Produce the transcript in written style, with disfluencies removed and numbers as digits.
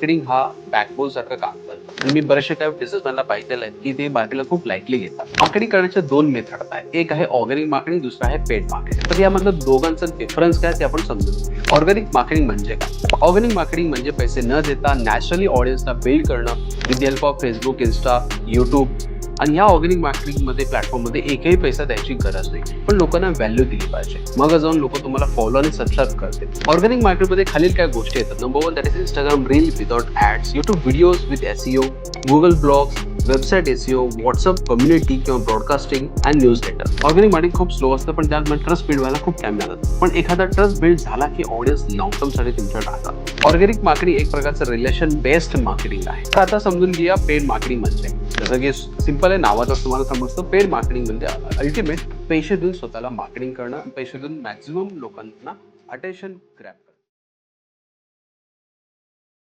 Marketing हा backbone सारखं काम करतं आणि मी बरेचसे काही बिझनेसमॅनला पाहिलेलं आहे की ते मार्केटिंगला खूप लाईटली घेतात. मार्केटिंग करण्याच्या दोन मेथड आहेत. एक आहे ऑर्गॅनिक मार्केटिंग, दुसरा आहे पेड मार्केटिंग. तर यामधलं दोघांचा डिफरन्स काय ते आपण समजून घेऊ. ऑर्गॅनिक मार्केटिंग म्हणजे काय? ऑर्गॅनिक मार्केटिंग म्हणजे पैसे न देता नॅचरली ऑडियन्सला बिल्ड करणं with help of Facebook, Insta, YouTube. आणि या ऑर्गॅनिक मार्केटिंगमध्ये प्लॅटफॉर्ममध्ये एकही पैसा द्यायची गरज नाही, पण लोकांना व्हॅल्यू दिली पाहिजे. मग जाऊन लोक तुम्हाला फॉलो आणि सबस्क्राईब करतील. ऑर्गॅनिक मार्केटमध्ये खालील काय गोष्टी येतात. Number 1 that is Instagram reel without ads, YouTube videos with SEO, Google blogs, website SEO, WhatsApp community किंवा broadcasting and newsletter. Organic marketing खूप स्लो असतं, पण त्यात ट्रस्ट बिल्ड व्हायला खूप टाइम लागतो. पण एखादा ट्रस्ट बिल्ड झाला की ऑडियन्स लॉंग टर्म साठी तुमच्याकडे राहतात. ऑर्गॅनिक मार्केटिंग एक प्रकारचं रिलेशन बेस्ड मार्केटिंग आहे. तर आता समजून घ्या पेड मार्केटिंग म्हणजे. जसं की सिंपल आहे, नावाचं तुम्हाला समजतं. पेड मार्केटिंग म्हणजे अल्टिमेट पैसे देऊन स्वतःला मार्केटिंग करणं, पैसे देऊन मॅक्झिमम लोकांना अटेन्शन ग्रॅब करणं.